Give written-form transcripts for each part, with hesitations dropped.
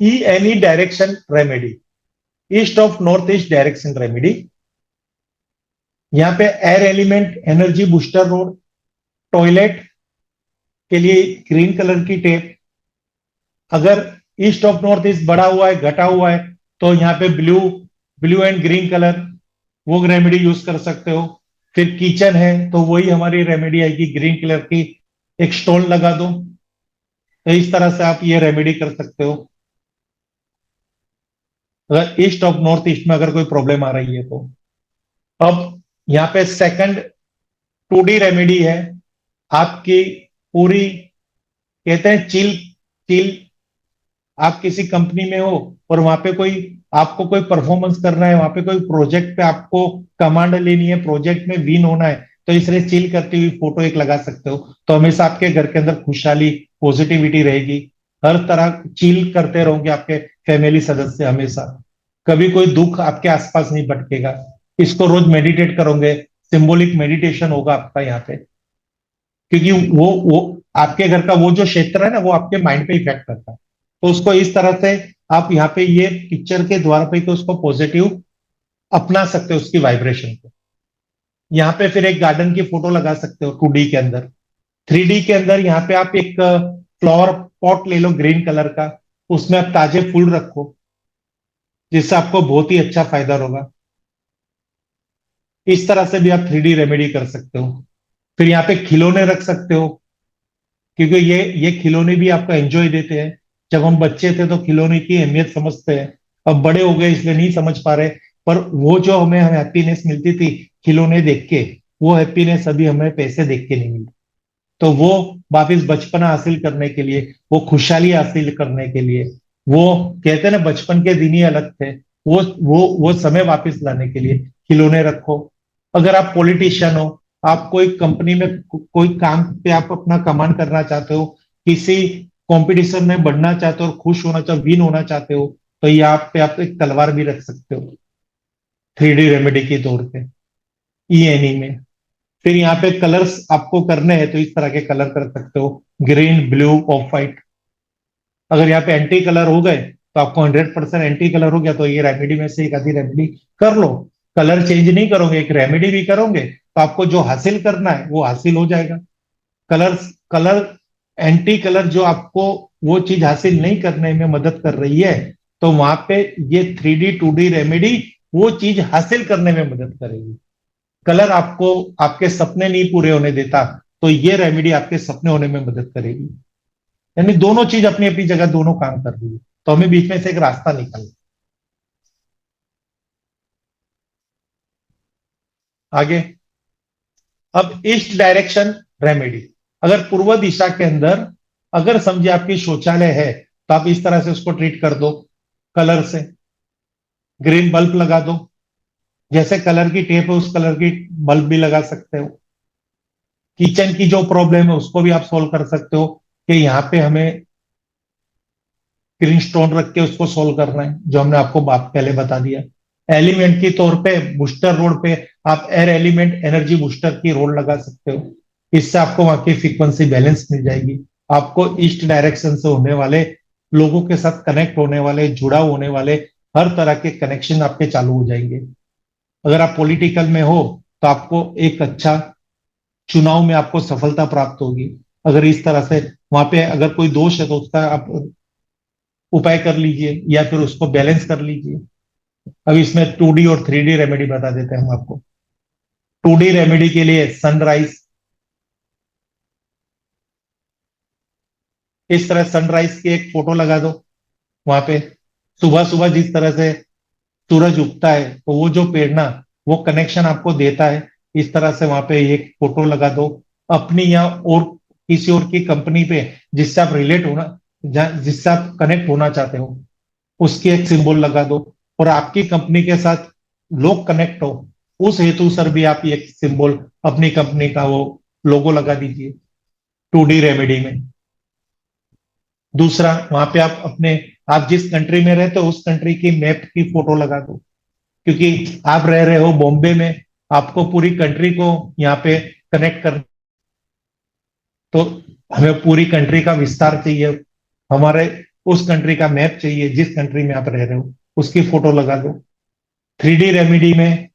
E any direction remedy, east of north east direction remedy. यहाँ पे air element energy booster road, toilet के लिए green colour की tape. अगर east of north east बढ़ा हुआ है, घटा हुआ है, तो यहाँ पे blue blue and green colour, वो रेमेडी यूज कर सकते हो। फिर किचन है तो वही हमारी रेमेडी आएगी, ग्रीन कलर की एक स्टोन लगा दो। तो इस तरह से आप ये रेमेडी कर सकते हो, अगर ईस्ट ऑफ नॉर्थ ईस्ट में अगर कोई प्रॉब्लम आ रही है तो। अब यहाँ पे सेकंड 2D रेमेडी है आपकी पूरी, कहते हैं चिल। चिल, आप किसी कंपनी में हो और वहां पे कोई, आपको कोई परफॉर्मेंस करना है, वहां पे कोई प्रोजेक्ट पे आपको कमांड लेनी है, प्रोजेक्ट में विन होना है, तो इसलिए चिल करती हुई फोटो एक लगा सकते हो। तो हमेशा आपके घर के अंदर खुशहाली, पॉजिटिविटी रहेगी। हर तरह चिल करते रहोगे आपके फैमिली सदस्य हमेशा, कभी कोई दुख आपके आसपास नहीं भटकेगा। इसको रोज मेडिटेट करोगे, सिंबॉलिक मेडिटेशन होगा आपका यहाँ पे, क्योंकि वो आपके घर का वो जो क्षेत्र है ना, वो आपके माइंड पे इफेक्ट करता है। तो उसको इस तरह से आप यहाँ पे ये पिक्चर के द्वारा पे कि उसको पॉजिटिव अपना सकते हो, उसकी वाइब्रेशन को। यहाँ पे फिर एक गार्डन की फोटो लगा सकते हो 2D के अंदर। 3D के अंदर यहाँ पे आप एक फ्लावर पॉट ले लो ग्रीन कलर का, उसमें आप ताजे फूल रखो, जिससे आपको बहुत ही अच्छा फायदा होगा। इस तरह से भी आप 3D रेमेडी कर सकते हो। फिर यहाँ पे खिलौने रख सकते हो, क्योंकि ये खिलौने भी आपको एंजॉय देते हैं। जब हम बच्चे थे तो खिलौने की अहमियत समझते हैं, अब बड़े हो गए इसलिए नहीं समझ पा रहे। पर वो जो हमें हैप्पीनेस मिलती थी खिलौने देख के, वो हैप्पीनेस अभी हमें पैसे देख के नहीं मिलती। तो वो वापिस बचपना हासिल करने के लिए, वो खुशहाली हासिल करने के लिए, वो कहते हैं ना बचपन के दिन ही अलग थे, वो समय वापस लाने के लिए खिलौने रखो। अगर आप पॉलिटिशियन हो, आप कोई कंपनी में कोई काम पे आप अपना कमांड करना चाहते हो, किसी कंपटीशन में बढ़ना चाहते हो और खुश होना चाहते हो, विन होना चाहते हो, तो यहाँ पे आप एक तलवार भी रख सकते हो 3D रेमेडी के तौर पे, ई एनी में। फिर यहाँ पे कलर्स आपको करने हैं तो इस तरह के कलर कर सकते हो, ग्रीन, ब्लू, ऑफ व्हाइट। अगर यहाँ पे एंटी कलर हो गए तो आपको 100% एंटी कलर हो गया, तो ये रेमेडी में से एक आधी रेमेडी कर लो। कलर चेंज नहीं करोगे, एक रेमेडी भी करोगे तो आपको जो हासिल करना है वो हासिल हो जाएगा। कलर कलर एंटी कलर जो आपको वो चीज हासिल नहीं करने में मदद कर रही है, तो वहां पे ये 3D 2D रेमेडी वो चीज हासिल करने में मदद करेगी। कलर आपको आपके सपने नहीं पूरे होने देता, तो ये रेमेडी आपके सपने होने में मदद करेगी। यानी दोनों चीज अपनी अपनी जगह दोनों काम कर रही है, तो हमें बीच में से एक रास्ता निकालना। आगे, अब ईस्ट डायरेक्शन रेमेडी। अगर पूर्व दिशा के अंदर, अगर समझे आपकी शौचालय है, तो आप इस तरह से उसको ट्रीट कर दो, कलर से ग्रीन बल्ब लगा दो। जैसे कलर की टेप है उस कलर की बल्ब भी लगा सकते हो। किचन की जो प्रॉब्लम है उसको भी आप सोल्व कर सकते हो, कि यहाँ पे हमें ग्रीन स्टोन रख के उसको सोल्व करना है, जो हमने आपको पहले बता दिया। एलिमेंट के तौर पे बूस्टर रोड पे आप एयर एलिमेंट एनर्जी बूस्टर की रोड लगा सकते हो। इससे आपको वहां की फ्रीक्वेंसी बैलेंस मिल जाएगी। आपको ईस्ट डायरेक्शन से होने वाले लोगों के साथ कनेक्ट होने वाले, जुड़ाव होने वाले हर तरह के कनेक्शन आपके चालू हो जाएंगे। अगर आप पॉलिटिकल में हो तो आपको एक अच्छा चुनाव में आपको सफलता प्राप्त होगी। अगर इस तरह से वहां पे अगर कोई दोष है तो उसका आप उपाय कर लीजिए या फिर उसको बैलेंस कर लीजिए। अब इसमें 2D और 3D रेमेडी बता देते हैं हम आपको। 2D रेमेडी के लिए सनराइज, इस तरह सनराइज की एक फोटो लगा दो वहां पे। सुबह सुबह जिस तरह से सूरज उगता है तो वो जो प्रेरणा, वो कनेक्शन आपको देता है। इस तरह से वहां पे एक फोटो लगा दो अपनी या और किसी और की कंपनी पे, जिससे आप रिलेट होना, जिससे आप कनेक्ट होना चाहते हो, उसकी एक सिंबल लगा दो। और आपकी कंपनी के साथ लोग कनेक्ट हो, उस हेतु सर भी आप एक सिंबल अपनी कंपनी का वो लोगो लगा दीजिए 2D रेमेडी में। दूसरा, वहां पे आप अपने, आप जिस कंट्री में रहते हो उस कंट्री की मैप की फोटो लगा दो, क्योंकि आप रह रहे हो बॉम्बे में, आपको पूरी कंट्री को यहाँ पे कनेक्ट कर, तो हमें पूरी कंट्री का विस्तार चाहिए। हमारे उस कंट्री का मैप चाहिए, जिस कंट्री में आप रह रहे हो उसकी फोटो लगा दो। 3D रेमेडी में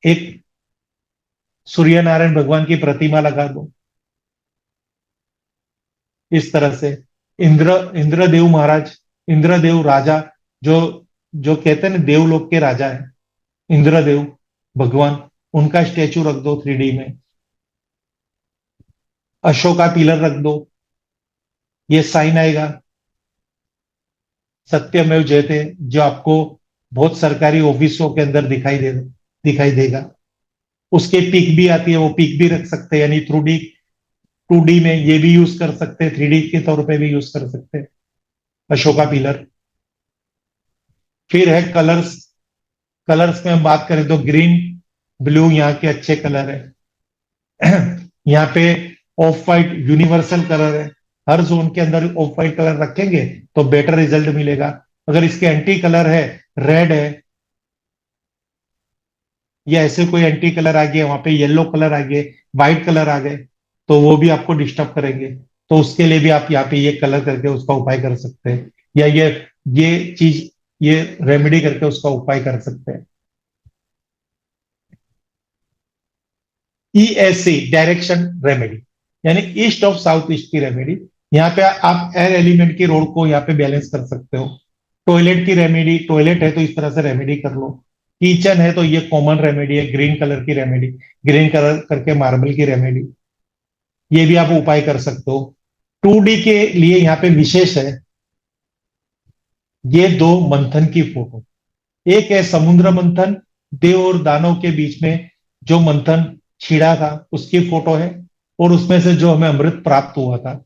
एक सूर्य नारायण भगवान की प्रतिमा लगा दो। इस तरह से इंद्रदेव महाराज, इंद्रदेव राजा, जो जो कहते हैं ना देवलोक के राजा है, इंद्रदेव भगवान, उनका स्टेचू रख दो 3D में। अशोका पिलर रख दो। ये साइन आएगा सत्यमेव जयते, जो आपको बहुत सरकारी ऑफिसों के अंदर दिखाई देगा। उसके पिक भी आती है, वो पिक भी रख सकते हैं, यानी 2D में ये भी यूज कर सकते हैं, 3D के तौर पे भी यूज कर सकते हैं अशोका पिलर। फिर है कलर्स। कलर्स में हम बात करें तो ग्रीन, ब्लू यहाँ के अच्छे कलर है। यहाँ पे ऑफ वाइट यूनिवर्सल कलर है। हर जोन के अंदर ऑफ वाइट कलर रखेंगे तो बेटर रिजल्ट मिलेगा। अगर इसके एंटी कलर है, रेड है, या ऐसे कोई एंटी कलर आ गया, वहां पे येलो कलर आ गए, व्हाइट कलर आ गए, तो वो भी आपको डिस्टर्ब करेंगे। तो उसके लिए भी आप यहाँ पे ये कलर करके उसका उपाय कर सकते हैं, या ये चीज, ये रेमेडी करके उसका उपाय कर सकते हैं। ESC डायरेक्शन रेमेडी, यानी ईस्ट ऑफ साउथ ईस्ट की रेमेडी। यहाँ पे आप एयर एलिमेंट की रोड को यहाँ पे बैलेंस कर सकते हो। टॉयलेट की रेमेडी, टॉयलेट है तो इस तरह से रेमेडी कर लो। किचन है तो ये कॉमन रेमेडी है, ग्रीन कलर की रेमेडी, ग्रीन कलर करके मार्बल की रेमेडी, ये भी आप उपाय कर सकते हो। 2D के लिए यहाँ पे विशेष है, ये दो मंथन की फोटो। एक है समुद्र मंथन, देव और दानव के बीच में जो मंथन छिड़ा था उसकी फोटो है, और उसमें से जो हमें अमृत प्राप्त हुआ था।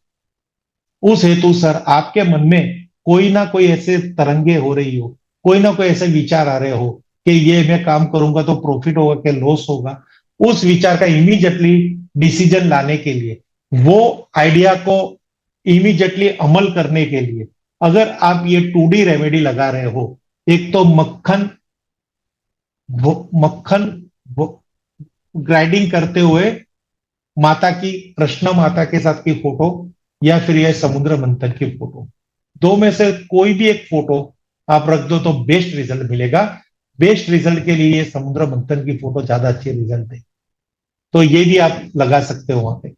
उस हेतु सर आपके मन में कोई ना कोई ऐसे तरंगे हो रही हो, कोई ना कोई ऐसे विचार आ रहे हो कि ये मैं काम करूंगा तो प्रॉफिट होगा कि लॉस होगा, उस विचार का इमीडिएटली डिसीजन लाने के लिए, वो आइडिया को इमीडिएटली अमल करने के लिए, अगर आप ये 2D रेमेडी लगा रहे हो, एक तो मक्खन ग्राइंडिंग करते हुए माता की, कृष्ण माता के साथ की फोटो, या फिर यह समुद्र मंथन की फोटो, दो में से कोई भी एक फोटो आप रख दो तो बेस्ट रिजल्ट मिलेगा। बेस्ट रिजल्ट के लिए ये समुद्र मंथन की फोटो ज्यादा अच्छी रिजल्ट है, तो ये भी आप लगा सकते हो वहां पे।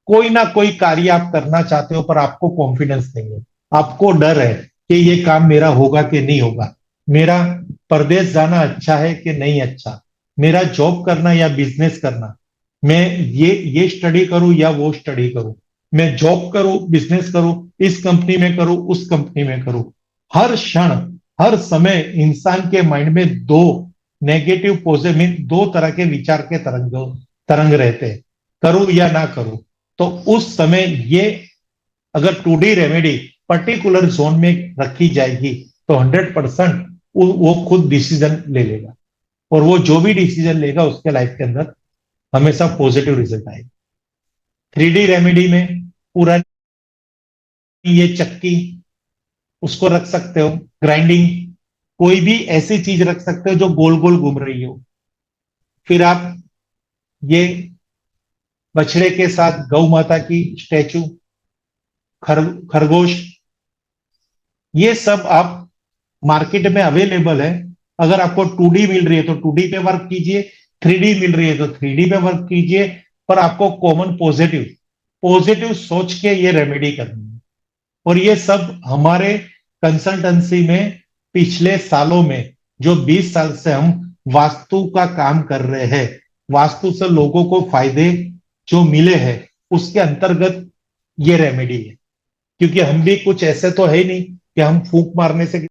कोई ना कोई कार्य आप करना चाहते हो पर आपको कॉन्फिडेंस नहीं है, आपको डर है कि ये काम मेरा होगा कि नहीं होगा, मेरा परदेश जाना अच्छा है कि नहीं अच्छा, मेरा जॉब करना या बिजनेस करना, मैं ये स्टडी करूं या वो स्टडी करूं, मैं जॉब करूं बिजनेस करूं, इस कंपनी में करूं उस कंपनी में करूं। हर क्षण, हर समय इंसान के माइंड में दो नेगेटिव पॉजिटिव, दो तरह के विचार के तरंग रहते हैं, करूं या ना करूं। तो उस समय ये अगर 2D रेमेडी पर्टिकुलर जोन में रखी जाएगी तो 100% वो खुद डिसीजन ले लेगा, और वो जो भी डिसीजन लेगा उसके लाइफ के अंदर हमेशा पॉजिटिव रिजल्ट आएगा। 3D रेमेडी में पूरा ये चक्की, उसको रख सकते हो, ग्राइंडिंग, कोई भी ऐसी चीज रख सकते हो जो गोल गोल घूम रही हो। फिर आप ये बछड़े के साथ गौ माता की स्टैचू, खरगोश, ये सब आप मार्केट में अवेलेबल है। अगर आपको 2D मिल रही है तो 2D पे वर्क कीजिए, 3D मिल रही है तो 3D पे वर्क कीजिए, पर आपको कॉमन पॉजिटिव पॉजिटिव सोच के ये रेमेडी करनी है। और ये सब हमारे कंसल्टेंसी में पिछले सालों में, जो 20 साल से हम वास्तु का काम कर रहे हैं, वास्तु से लोगों को फायदे जो मिले हैं, उसके अंतर्गत ये रेमेडी है। क्योंकि हम भी कुछ ऐसे तो है नहीं कि हम फूंक मारने से